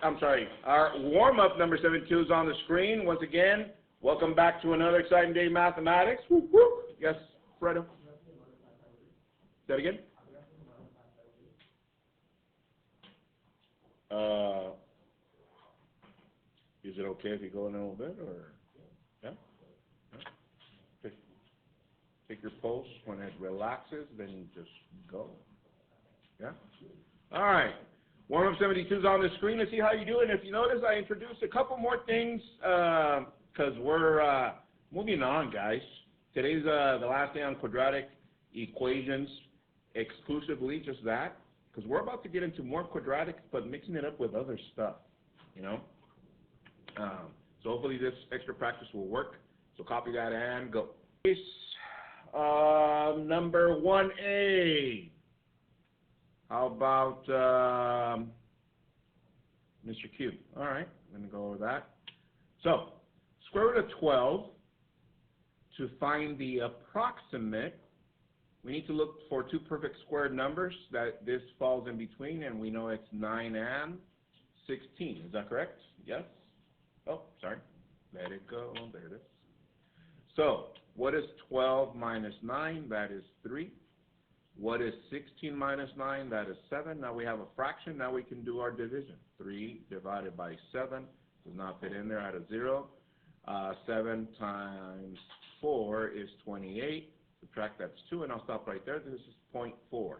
I'm sorry, our warm-up number 72 is on the screen. Once again, welcome back to another exciting day in mathematics. Whoop, whoop. Yes, Fredo? Say that again? Is it okay if you go in a little bit, or? Yeah? Yeah. Take your pulse. When it relaxes, then you just go. Yeah? All right. Warm-up 72 is on the screen. Let's see how you're doing. If you notice, I introduced a couple more things because we're moving on, guys. Today's the last day on quadratic equations exclusively, just that, because we're about to get into more quadratic, but mixing it up with other stuff, you know. So hopefully this extra practice will work. So copy that and go. Number 1A. How about Mr. Q? All right, I'm going to go over that. So, square root of 12, to find the approximate, we need to look for two perfect squared numbers that this falls in between, and we know it's 9 and 16. Is that correct? Yes? Oh, sorry. Let it go. There it is. So, what is 12 minus 9? That is 3. What is 16 minus 9? That is 7. Now we have a fraction. Now we can do our division. 3 divided by 7 does not fit in there at a 0. 7 times 4 is 28. Subtract, that's 2, and I'll stop right there. This is 0.4.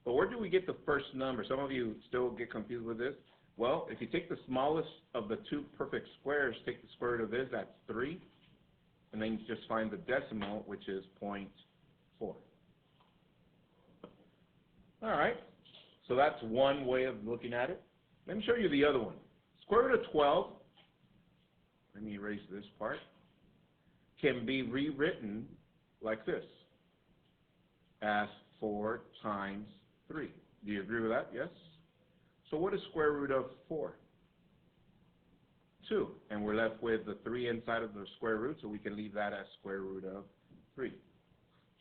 But where do we get the first number? Some of you still get confused with this. Well, if you take the smallest of the two perfect squares, take the square root of this, that's 3. And then you just find the decimal, which is 0.4. All right, so that's one way of looking at it. Let me show you the other one. Square root of 12, let me erase this part, can be rewritten like this, as 4 times 3. Do you agree with that? Yes? So what is square root of 4? 2. And we're left with the 3 inside of the square root, so we can leave that as square root of 3.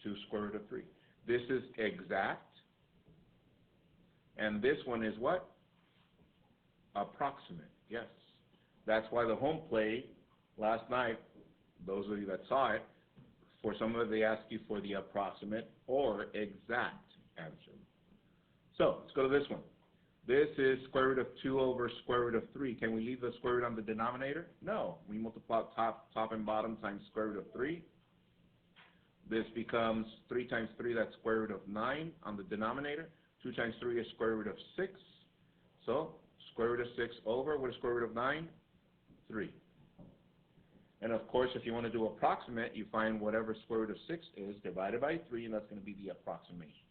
2 square root of 3. This is exact. And this one is what? Approximate. Yes. That's why the home play last night, those of you that saw it, for some of it they ask you for the approximate or exact answer. So let's go to this one. This is square root of 2 over square root of 3. Can we leave the square root on the denominator? No. We multiply top and bottom times square root of 3. This becomes 3 times 3, that's square root of 9 on the denominator. 2 times 3 is square root of 6. So, square root of 6 over, what is square root of 9? 3. And of course, if you want to do approximate, you find whatever square root of 6 is divided by 3, and that's going to be the approximation.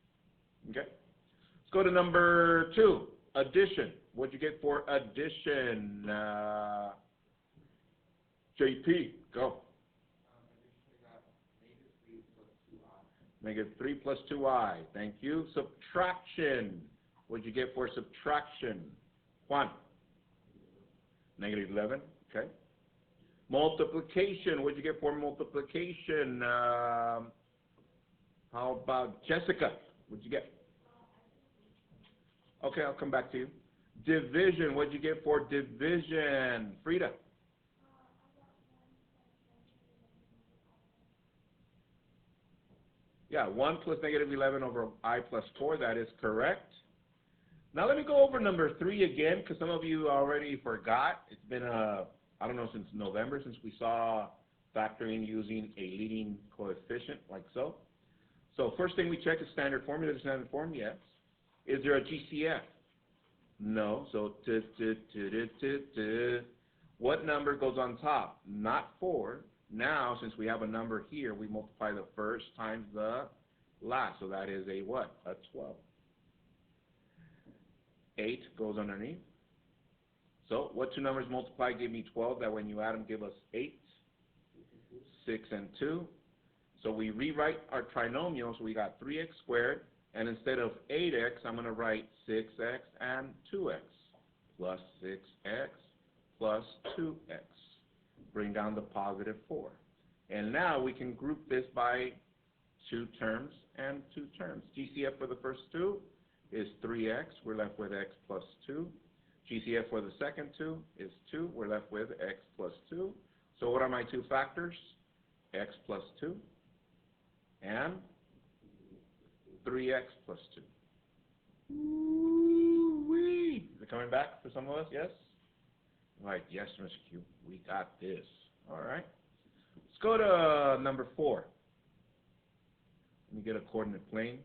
Okay? Let's go to number 2, addition. What'd you get for addition? JP, go. Negative 3 plus 2i. Thank you. Subtraction. What'd you get for subtraction? Juan. Negative 11. Okay. Multiplication. What'd you get for multiplication? How about Jessica? What'd you get? Okay, I'll come back to you. Division. What'd you get for division? Frida. Yeah, 1 plus negative 11 over I plus 4, that is correct. Now let me go over number 3 again, because some of you already forgot. It's been, I don't know, since November, since we saw factoring using a leading coefficient, like so. So first thing we check is standard form. Is there a standard form? Yes. Is there a GCF? No. So, what number goes on top? Not 4. Now, since we have a number here, we multiply the first times the last. So that is a what? A 12. 8 goes underneath. So what two numbers multiply give me 12? That when you add them give us 8, 6, and 2. So we rewrite our trinomial. So we got 3x squared. And instead of 8x, I'm going to write 6x and 2x plus 6x plus 2x. Bring down the positive 4. And now we can group this by 2 terms and 2 terms. GCF for the first two is 3x. We're left with x plus 2. GCF for the second 2 is 2. We're left with x plus 2. So what are my two factors? X plus 2 and 3x plus 2. Ooh-wee. Is it coming back for some of us? Yes? Right, yes, Mr. Q. We got this. All right. Let's go to number 4. Let me get a coordinate plane.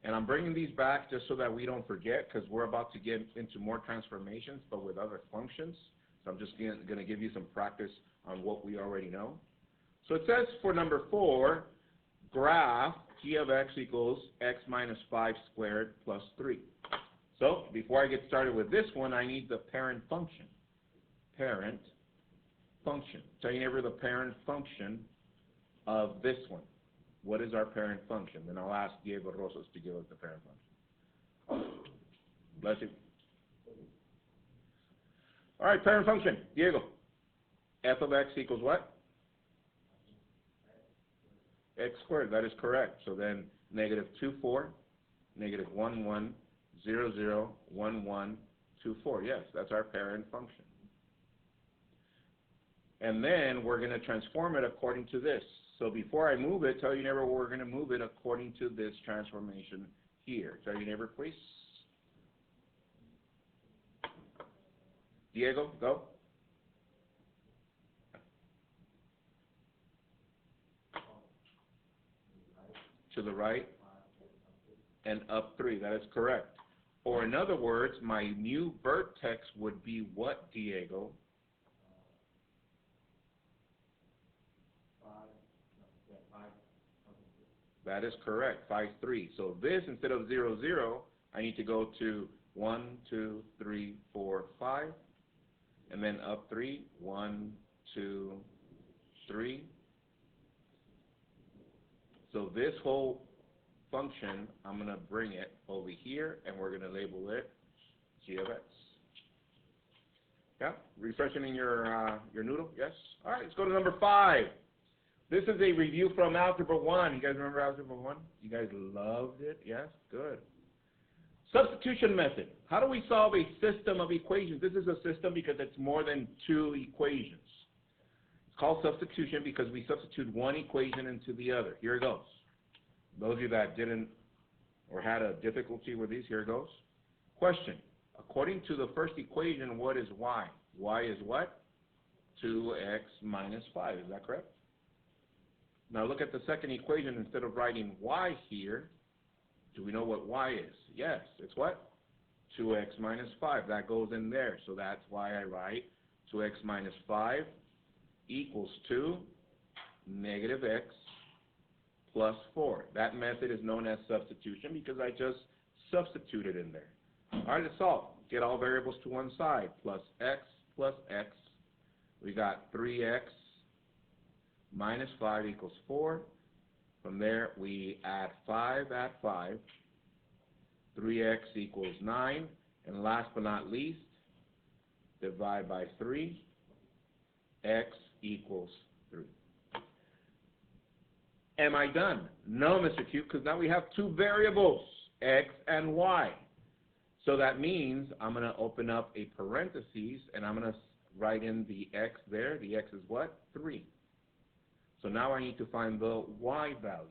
And I'm bringing these back just so that we don't forget, because we're about to get into more transformations, but with other functions. So I'm just going to give you some practice on what we already know. So it says for number 4, graph g of x equals x minus 5 squared plus 3. So before I get started with this one, I need the parent function. Parent function. Tell your neighbor the parent function of this one. What is our parent function? Then I'll ask Diego Rosas to give us the parent function. Bless you. All right, parent function. Diego. F of x equals what? X squared. That is correct. So then negative 2, 4, negative 1, 1, 0, 0, 1, 1, 2, 4. Yes, that's our parent function. And then we're going to transform it according to this. So before I move it, tell your neighbor we're going to move it according to this transformation here. Tell your neighbor, please. Diego, go. To the right and up 3. That is correct. Or in other words, my new vertex would be what, Diego? That is correct, 5, 3. So this, instead of 0, 0, I need to go to 1, 2, 3, 4, 5, and then up 3, 1, 2, 3. So this whole function, I'm going to bring it over here, and we're going to label it g of x. Yeah, refreshing in your noodle, yes? All right, let's go to number 5. This is a review from Algebra 1. You guys remember Algebra 1? You guys loved it? Yes? Good. Substitution method. How do we solve a system of equations? This is a system because it's more than 2 equations. It's called substitution because we substitute one equation into the other. Here it goes. Those of you that didn't or had a difficulty with these, here it goes. Question. According to the first equation, what is y? Y is what? 2x minus 5. Is that correct? Now look at the second equation. Instead of writing y here, do we know what y is? Yes, it's what? 2x minus 5. That goes in there. So that's why I write 2x minus 5 equals 2 negative x plus 4. That method is known as substitution because I just substituted in there. All right, let's solve. Get all variables to one side. Plus x. We got 3x minus 5 equals 4. From there, we add 5, 3x equals 9. And last but not least, divide by 3, x equals 3. Am I done? No, Mr. Q, because now we have 2 variables, x and y. So that means I'm going to open up a parentheses, and I'm going to write in the x there. The x is what? 3. So now I need to find the y value.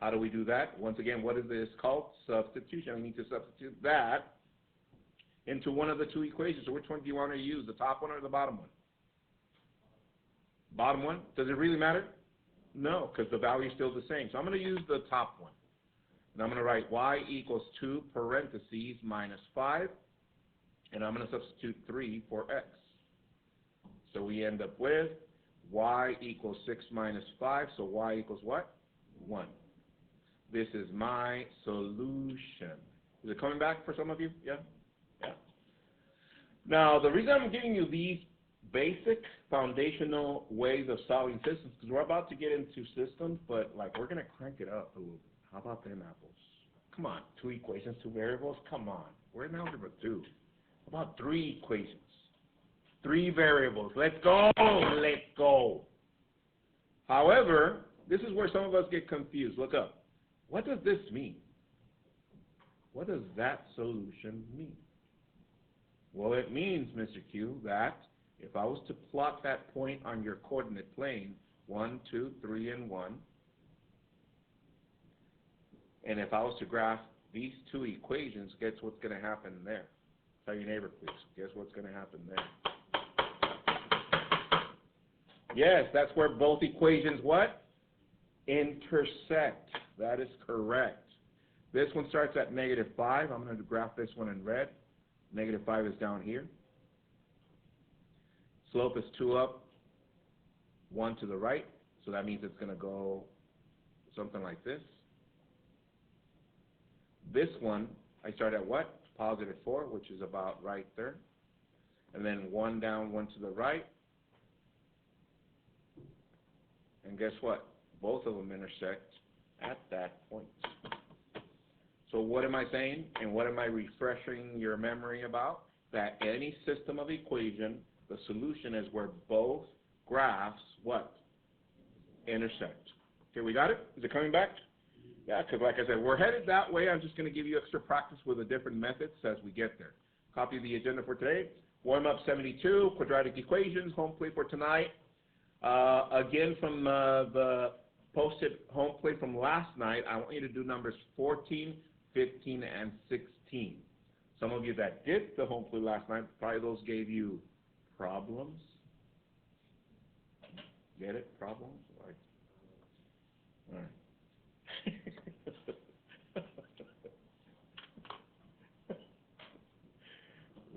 How do we do that? Once again, what is this called? Substitution. I need to substitute that into one of the 2 equations. So which one do you want to use, the top one or the bottom one? Bottom one? Does it really matter? No, because the value is still the same. So I'm going to use the top one. And I'm going to write y equals 2 parentheses minus 5. And I'm going to substitute 3 for x. So we end up with y equals 6 minus 5. So y equals what? 1. This is my solution. Is it coming back for some of you? Yeah? Yeah. Now, the reason I'm giving you these basic foundational ways of solving systems, because we're about to get into systems, but like we're going to crank it up a little bit. How about them apples? Come on, 2 equations, 2 variables? Come on. We're in algebra 2. How about 3 equations? 3 variables. Let's go. Let's go. However, this is where some of us get confused. Look up. What does this mean? What does that solution mean? Well, it means, Mr. Q, that if I was to plot that point on your coordinate plane, 1, 2, 3, and 1, and if I was to graph these two equations, guess what's going to happen there? Tell your neighbor, please. Guess what's going to happen there? Yes, that's where both equations what? Intersect. That is correct. This one starts at -5. I'm going to graph this one in red. -5 is down here. Slope is 2 up, 1 to the right. So that means it's going to go something like this. This one, I start at what? +4, which is about right there. And then 1 down, 1 to the right. And guess what? Both of them intersect at that point. So what am I saying, and what am I refreshing your memory about? That any system of equation, the solution is where both graphs, what? Intersect. Okay, we got it? Is it coming back? Yeah, because like I said, we're headed that way. I'm just going to give you extra practice with the different methods as we get there. Copy of the agenda for today. Warm-up 72, quadratic equations, home plate for tonight. Again, from the posted home plate from last night, I want you to do numbers 14, 15, and 16. Some of you that did the home plate last night, probably those gave you problems. Get it? Problems? Like, all right.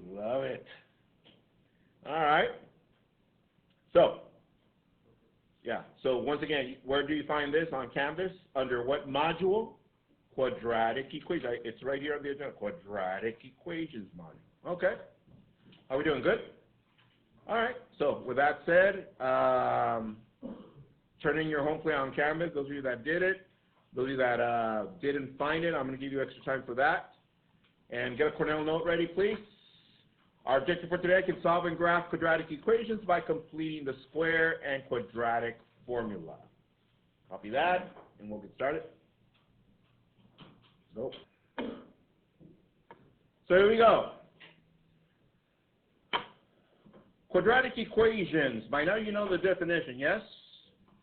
Love it. All right. So, yeah. So once again, where do you find this on Canvas? Under what module? Quadratic equations. It's right here on the agenda. Quadratic equations module. Okay. Are we doing good? All right. So with that said, turn in your home plate on Canvas. Those of you that did it. Those of you that didn't find it, I'm going to give you extra time for that. And get a Cornell note ready, please. Our objective for today can solve and graph quadratic equations by completing the square and quadratic formula. Copy that, and we'll get started. So here we go. Quadratic equations. By now you know the definition, yes?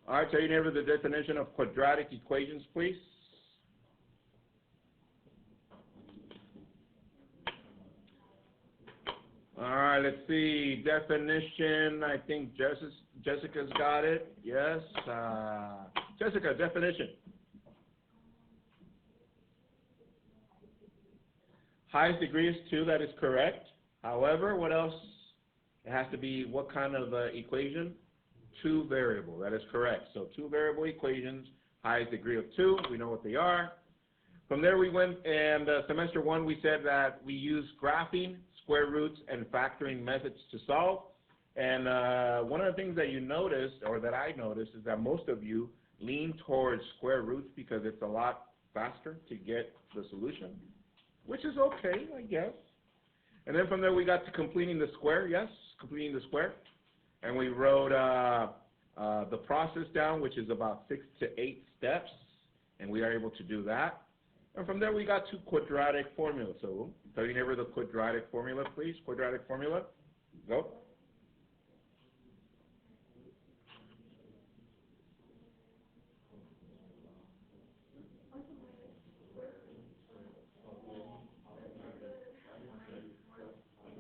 All right, tell your neighbor the definition of quadratic equations, please. All right, let's see. Definition, I think Jessica's got it. Yes. Jessica, definition. Highest degree is 2, that is correct. However, what else? It has to be what kind of equation? 2 variable, that is correct. So 2 variable equations, highest degree of 2, we know what they are. From there we went, and semester 1 we said that we use graphing, square roots, and factoring methods to solve. And one of the things that you noticed, or that I noticed, is that most of you lean towards square roots because it's a lot faster to get the solution, which is okay, I guess. And then from there we got to completing the square, yes, completing the square. And we wrote the process down, which is about 6 to 8 steps, and we are able to do that. And from there we got to quadratic formula. So tell your neighbor the quadratic formula, please. Quadratic formula. Go.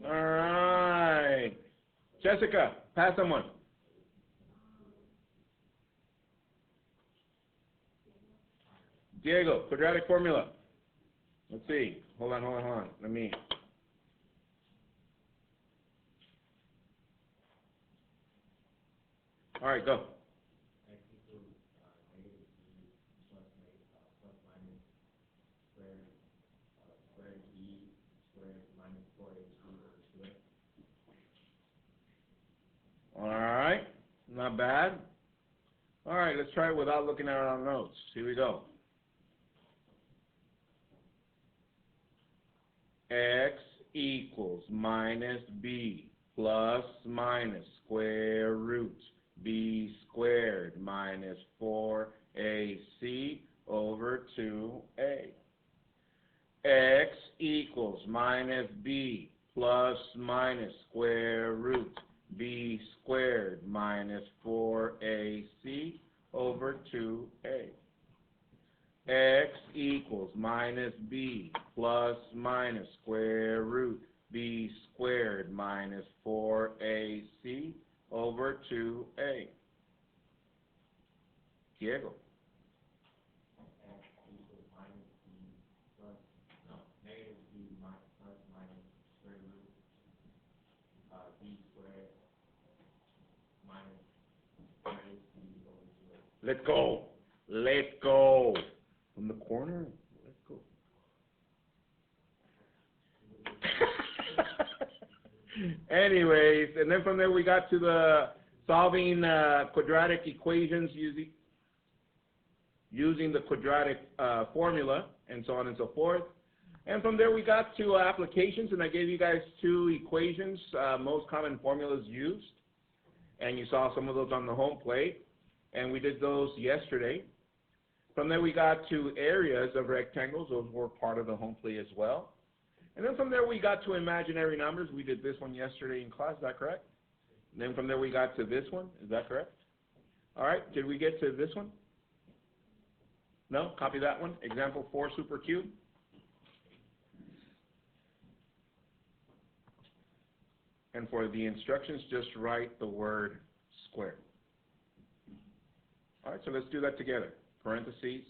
All right. Jessica, pass someone. Diego, quadratic formula. Let's see. Hold on. Let me. All right, go. X equals -b plus minus squared b squared minus 4ac over 2x. All right, not bad. All right, let's try it without looking at our notes. Here we go. X equals minus b plus minus square root b squared minus 4ac over 2a. X equals minus b plus minus square root b squared minus 4ac over 2a. X equals minus b plus minus square root b squared minus 4ac over 2a. Diego. X equals minus b plus, no, negative b plus minus square root, b squared minus 4ac over 2a. Let's go. Let's go. From the corner. Let's go. Anyways, and then from there we got to the solving quadratic equations using the quadratic formula and so on and so forth. And from there we got to applications, and I gave you guys 2 equations, most common formulas used. And you saw some of those on the home plate, and we did those yesterday. From there we got to areas of rectangles. Those were part of the home plate as well. And then from there we got to imaginary numbers. We did this one yesterday in class. Is that correct? And then from there we got to this one. Is that correct? All right. Did we get to this one? No? Copy that one. Example 4 supercube. And for the instructions, just write the word square. All right, so let's do that together. Parentheses,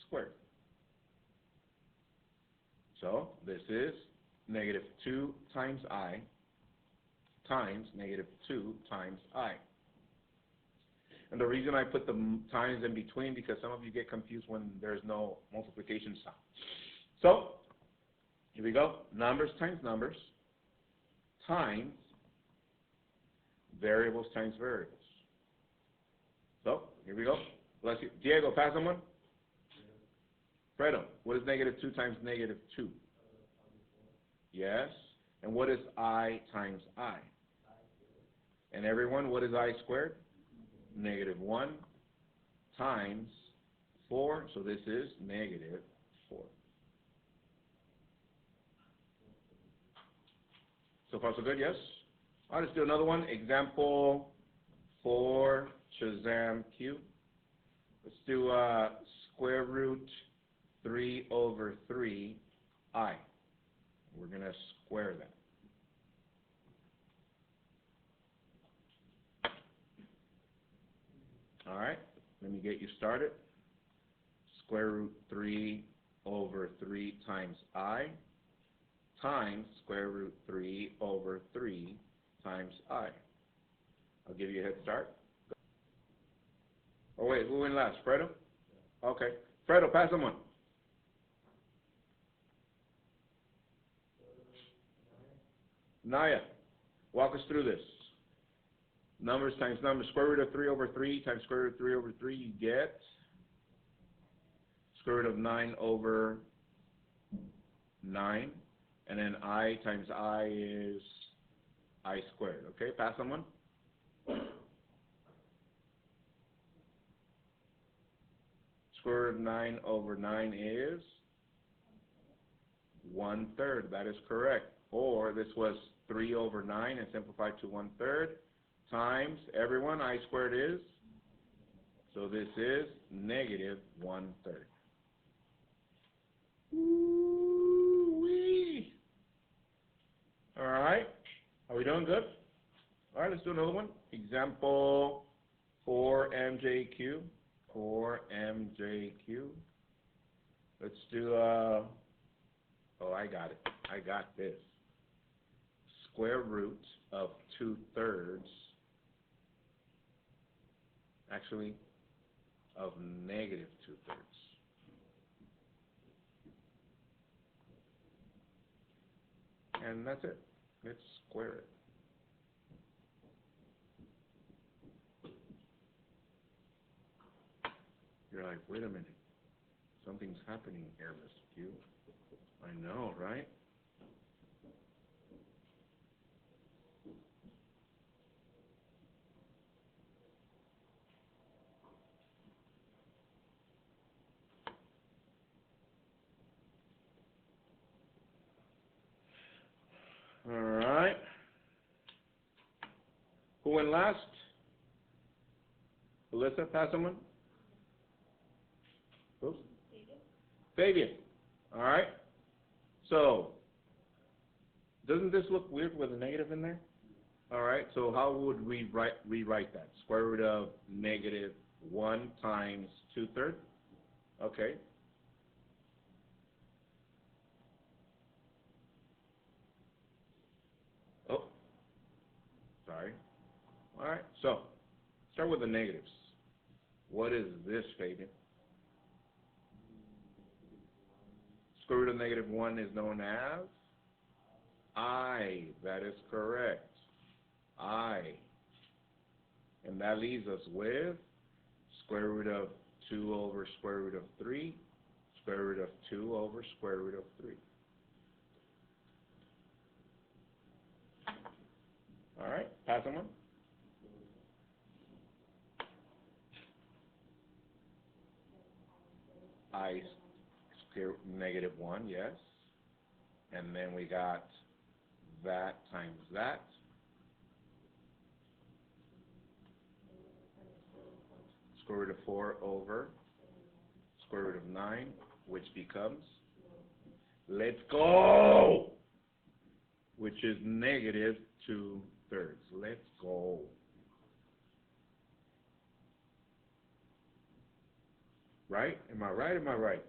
squared. So this is negative 2 times I times negative 2 times I. And the reason I put the times in between, because some of you get confused when there's no multiplication sign. So here we go. Numbers times numbers times variables times variables. So here we go. Bless you. Diego, pass someone. Fredo, what is negative 2 times negative 2? Yes. And what is I times I? And everyone, what is I squared? Negative 1 times 4. So this is negative 4. So far so good, yes? All right, let's do another one. Example 4, Shazam cube. Let's do square root 3 over 3 I. We're going to square that. All right, let me get you started. Square root 3 over 3 times I times square root 3 over 3 times I. I'll give you a head start. Oh, wait, who went last? Fredo? Okay. Fredo, pass them one. Naya, walk us through this. Numbers times numbers. Square root of 3 over 3 times square root of 3 over 3, you get square root of 9 over 9. And then I times I is I squared. Okay, pass someone. Square root of 9 over 9 is 1/3. That is correct. Or this was 3 over 9 and simplified to 1/3 times, everyone, I squared is, so this is negative 1/3. Woo-wee. All right, are we doing good? All right, let's do another one. Example 4MJQ. 4MJQ. Let's do, oh, I got it. I got this. Square root of 2/3, actually, of negative 2/3. And that's it. Let's square it. You're like, wait a minute. Something's happening here, Mr. Q. I know, right? All right. Who went last? Alyssa, pass someone? Oops. Fabian. All right. So, doesn't this look weird with a negative in there? All right. So how would we rewrite that? Square root of negative 1 times 2/3. Okay. Oh, sorry. All right. So, start with the negatives. What is this, Fabian? Square root of negative 1 is known as I. That is correct. I. And that leaves us with square root of 2 over square root of 3, square root of 2 over square root of 3. All right, pass them on. I square negative 1, yes. And then we got that times that. Square root of 4 over square root of 9, which becomes, let's go, which is negative 2/3. Let's go. Right? Am I right? Am I right?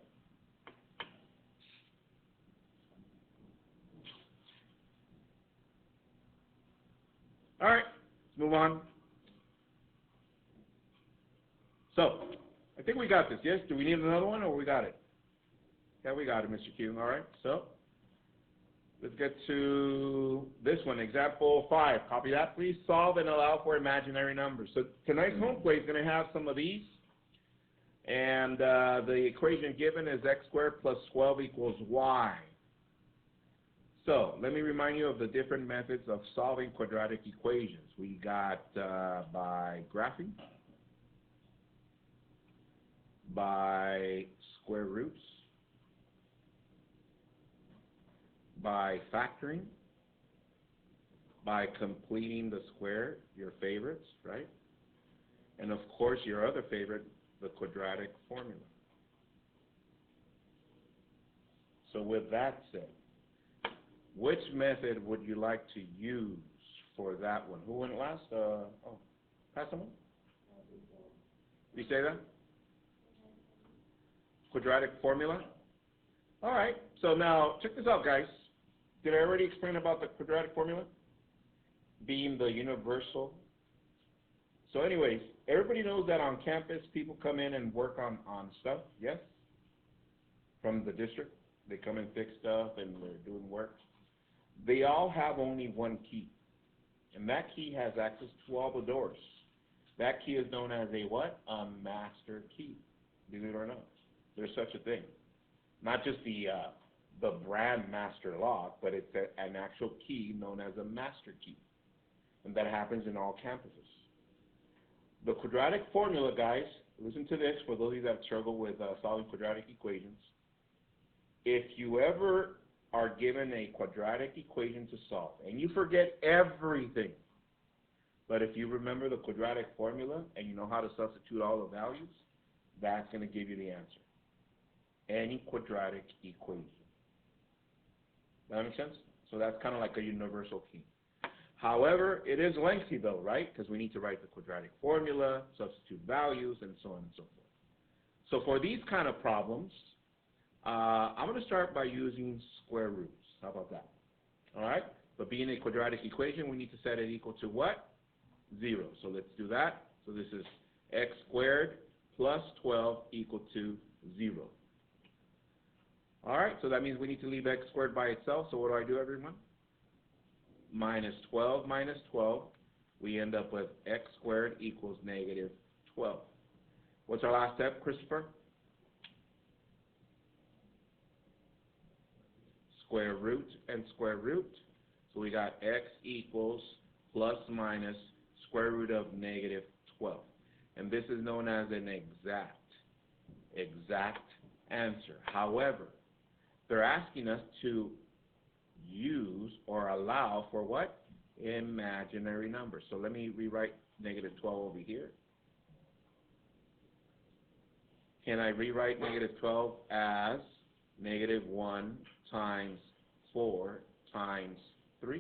All right, let's move on. So, I think we got this, yes? Do we need another one, or we got it? Yeah, we got it, Mr. Q. All right, so let's get to this one, example 5. Copy that, please. Solve and allow for imaginary numbers. So tonight's home plate is going to have some of these. And the equation given is x squared plus 12 equals y. So let me remind you of the different methods of solving quadratic equations. We got by graphing, by square roots, by factoring, by completing the square, your favorites, right? And of course, your other favorite, the quadratic formula. So with that said, which method would you like to use for that one? Who went last? Pass someone? You say that? Quadratic formula? All right, so now check this out, guys. Did I already explain about the quadratic formula being the universal? So anyways, everybody knows that on campus people come in and work on stuff, yes? From the district. They come and fix stuff and they're doing work. They all have only one key. And that key has access to all the doors. That key is known as a what? A master key. Believe it or not. There's such a thing. Not just the brand master lock, but it's an actual key known as a master key. And that happens in all campuses. The quadratic formula, guys, listen to this for those of you that struggle with solving quadratic equations. If you ever are given a quadratic equation to solve, and you forget everything, but if you remember the quadratic formula and you know how to substitute all the values, that's going to give you the answer. Any quadratic equation. That make sense? So that's kind of like a universal key. However, it is lengthy though, right? Because we need to write the quadratic formula, substitute values, and so on and so forth. So for these kind of problems, I'm going to start by using square roots. How about that? All right? But being a quadratic equation, we need to set it equal to what? 0. So let's do that. So this is x squared plus 12 equal to 0. All right, so that means we need to leave x squared by itself. So what do I do, everyone? Minus 12 minus 12. We end up with x squared equals negative 12. What's our last step, Christopher? Square root and square root. So we got x equals plus minus square root of negative 12. And this is known as an exact answer. However, they're asking us to use or allow for what? Imaginary numbers. So let me rewrite negative 12 over here. Can I rewrite negative 12 as negative 1 times 4 times 3?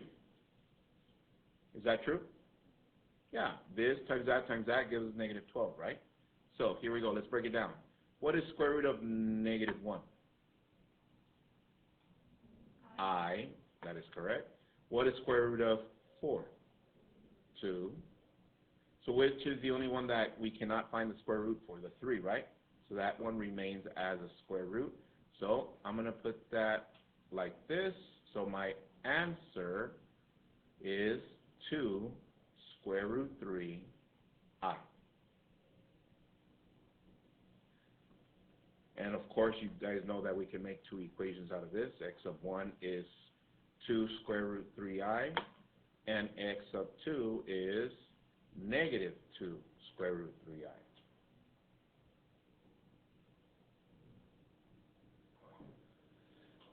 Is that true? Yeah, this times that gives us negative 12, right? So here we go. Let's break it down. What is square root of negative 1? I. That is correct. What is square root of 4? 2. So which is the only one that we cannot find the square root for? The 3, right? So that one remains as a square root. So I'm going to put that like this. So my answer is 2 square root 3 I. And of course, you guys know that we can make two equations out of this. X of 1 is 2 square root 3I, and x of 2 is negative 2 square root 3I.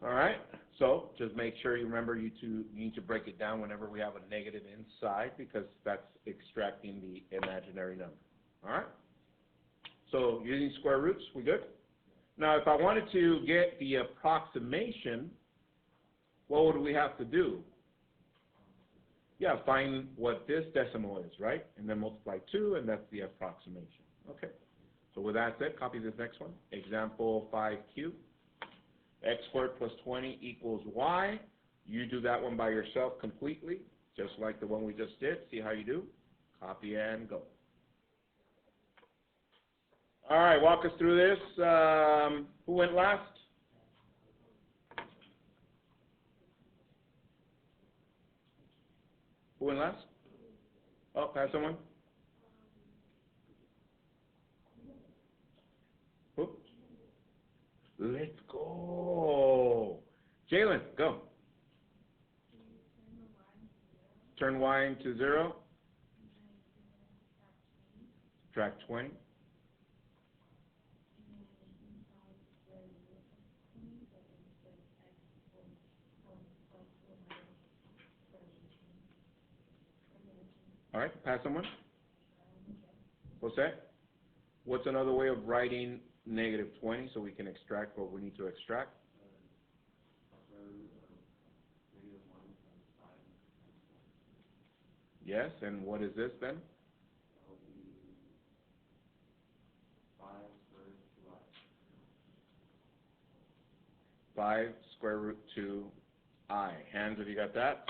All right, so just make sure you remember you need to break it down whenever we have a negative inside, because that's extracting the imaginary number. All right, so using square roots, we good? Now, if I wanted to get the approximation, what would we have to do? Yeah, find what this decimal is, right? And then multiply 2, and that's the approximation. Okay, so with that said, copy this next one. Example 5Q. X squared plus 20 equals y. You do that one by yourself completely, just like the one we just did. See how you do. Copy and go. All right, walk us through this. Who went last? Who went last? Oh, pass someone. Who? Let's go. Jalen, go. Turn y into 0. Subtract 20. All right, pass someone. What's that? What's another way of writing negative 20 so we can extract what we need to extract? Yes, and what is this then? 5 square root 2I. Hands, have you got that?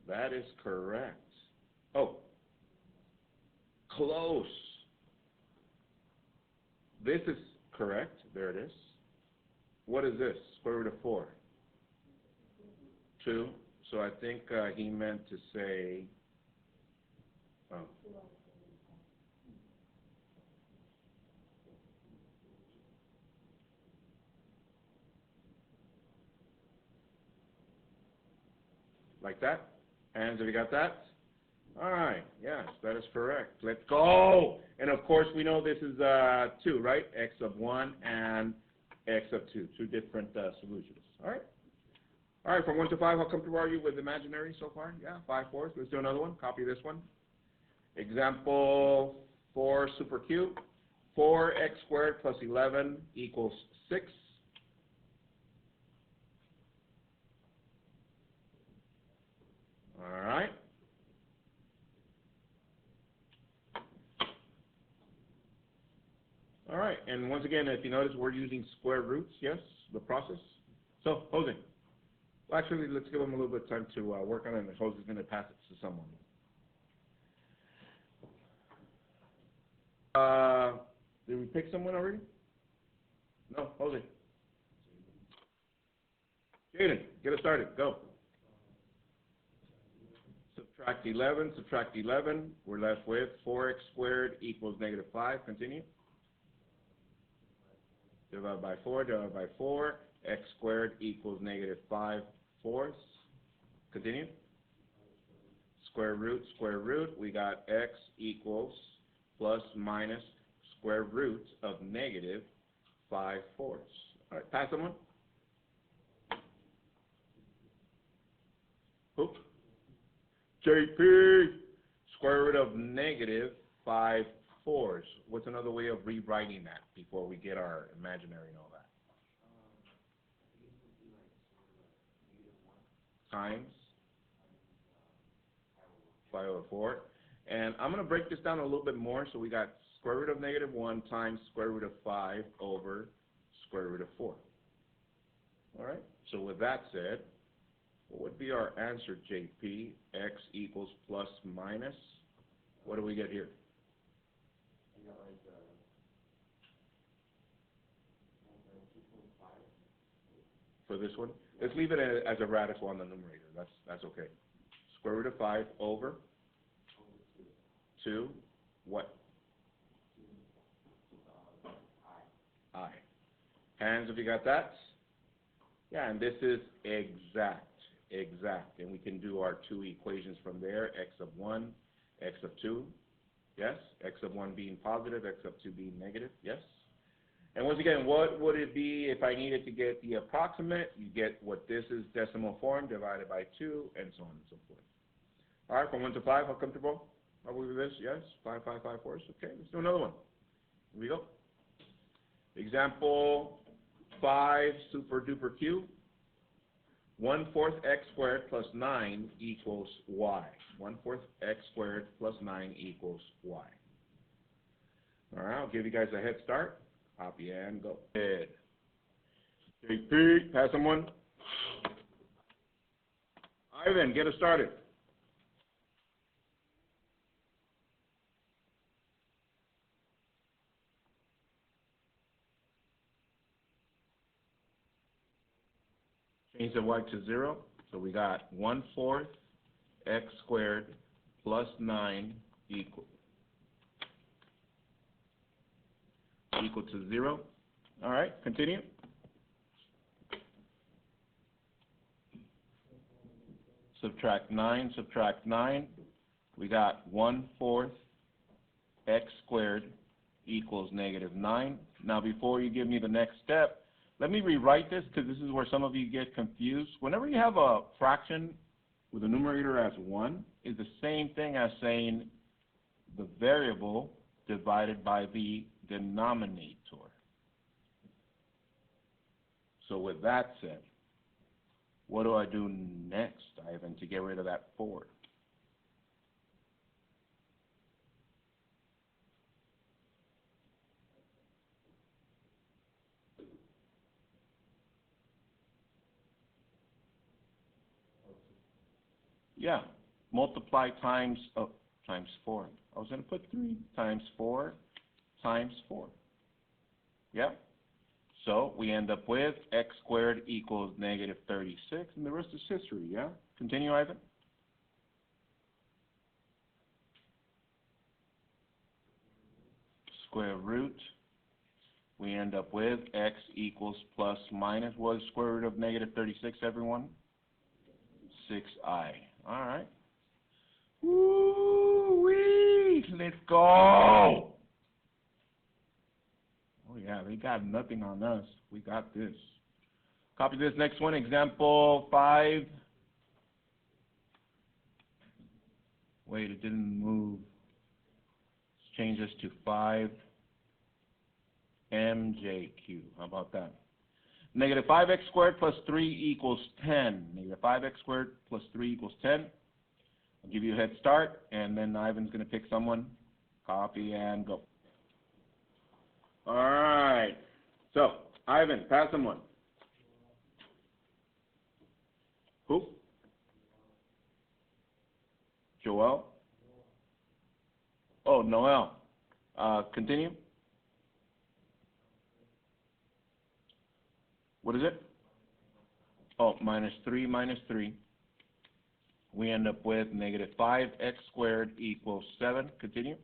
That is correct. Oh, close. This is correct. There it is. What is this? Square root of 4. 2. So I think he meant to say, oh. Like that? Hands, have you got that? All right, yes, that is correct. Let's go. And of course, we know this is 2, right? X of 1 and X of 2, two different solutions. All right. All right, from 1 to 5, how comfortable are you with imaginary so far? Yeah, 5 fourths. Let's do another one. Copy this one. Example 4 super cube. 4x squared plus 11 equals 6. All right. All right, and once again, if you notice, we're using square roots, yes, the process. So, Jose. Well, actually, let's give him a little bit of time to work on it, and Jose's going to pass it to someone. Did we pick someone already? No, Jose. Jaden, get us started. Go. Subtract 11, subtract 11. We're left with 4x squared equals negative 5. Continue. Divide by 4, divide by 4. X squared equals negative 5 fourths. Continue. Square root. We got x equals plus minus square root of negative 5 fourths. All right, pass someone. JP, square root of negative 5/4. What's another way of rewriting that before we get our imaginary and all that? Times 5/4. And I'm going to break this down a little bit more. So we got square root of negative 1 times square root of 5 over square root of 4. All right? So with that said, what would be our answer, JP? X equals plus minus. What do we get here? For this one? Let's leave it as a radical on the numerator. That's okay. Square root of 5 over 2. What? I. Hands if you got that? Yeah, and this is exact. And we can do our two equations from there, x of 1, x of 2. Yes? X of 1 being positive, x of 2 being negative. Yes? And once again, what would it be if I needed to get the approximate? You get what this is, decimal form, divided by 2, and so on and so forth. All right, from 1 to 5, how comfortable are we with this? Yes? 5, 5, 5 fourths. Okay, let's do another one. Here we go. Example 5 super duper cube. 1/4 x squared plus 9 equals y. 1/4 x squared plus 9 equals y. All right, I'll give you guys a head start. Copy and go. Head. JP, pass someone. Ivan, get us started. Change the y to 0. So we got 1/4 x squared plus 9 equal to 0. All right, continue. Subtract 9. We got 1/4 x squared equals negative 9. Now before you give me the next step, let me rewrite this because this is where some of you get confused. Whenever you have a fraction with a numerator as 1, is the same thing as saying the variable divided by the denominator. So with that said, what do I do next, Ivan, to get rid of that 4? Yeah, multiply times 4. I was going to put 3 times 4 times 4. Yeah. So we end up with x squared equals negative 36, and the rest is history, yeah? Continue, Ivan. Square root. We end up with x equals plus minus. What is square root of negative 36, everyone? 6i. All right. Woo-wee! Let's go! Oh, yeah, they got nothing on us. We got this. Copy this next one, example 5. Wait, it didn't move. Let's change this to 5mjq. How about that? Negative 5x squared plus 3 equals 10. Negative 5x squared plus 3 equals 10. I'll give you a head start, and then Ivan's going to pick someone. Copy and go. All right. So, Ivan, pass someone. Who? Joel? Oh, Noel. Continue. What is it? Oh, minus 3. We end up with negative 5x squared equals 7. Continue.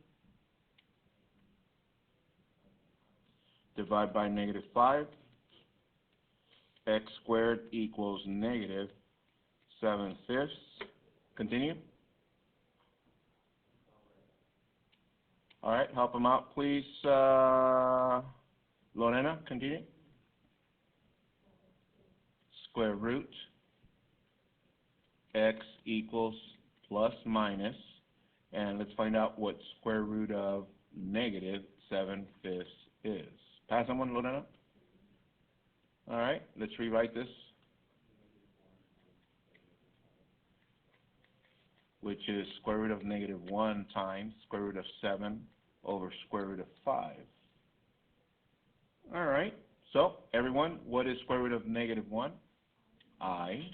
Divide by negative 5. X squared equals negative 7/5. Continue. All right, help him out, please. Lorena, continue. Square root x equals plus minus, and let's find out what square root of negative 7/5 is. Pass someone, load it up. All right, let's rewrite this, which is square root of negative 1 times square root of 7 over square root of 5. All right, so everyone, what is square root of negative 1? I.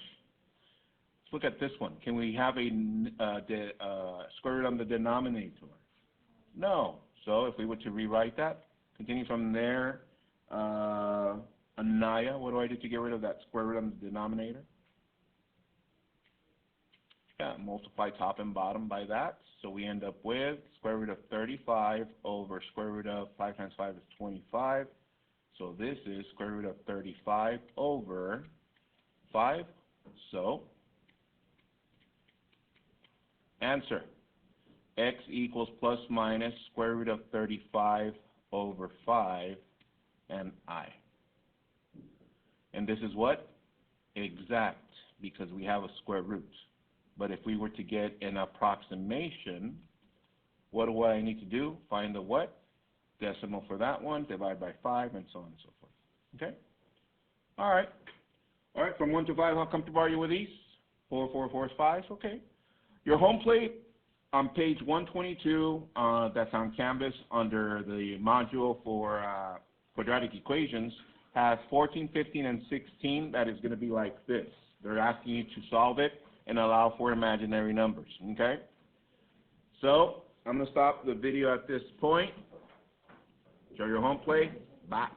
Let's look at this one. Can we have a square root on the denominator? No. So if we were to rewrite that, continue from there, Anaya, what do I do to get rid of that square root on the denominator? Yeah, multiply top and bottom by that. So we end up with square root of 35 over square root of 5 times 5 is 25. So this is square root of 35 over 5. So answer, x equals plus minus square root of 35 over 5 and I. And this is what? Exact, because we have a square root. But if we were to get an approximation, what do I need to do? Find the what? Decimal for that one, divide by 5, and so on and so forth. Okay? All right. All right, from 1 to 5, how comfortable are you with these? 4, 4, 4 is 5, okay. Your home plate on page 122, that's on Canvas under the module for quadratic equations, has 14, 15, and 16. That is going to be like this. They're asking you to solve it and allow for imaginary numbers, okay? So I'm going to stop the video at this point. Show your home plate. Bye.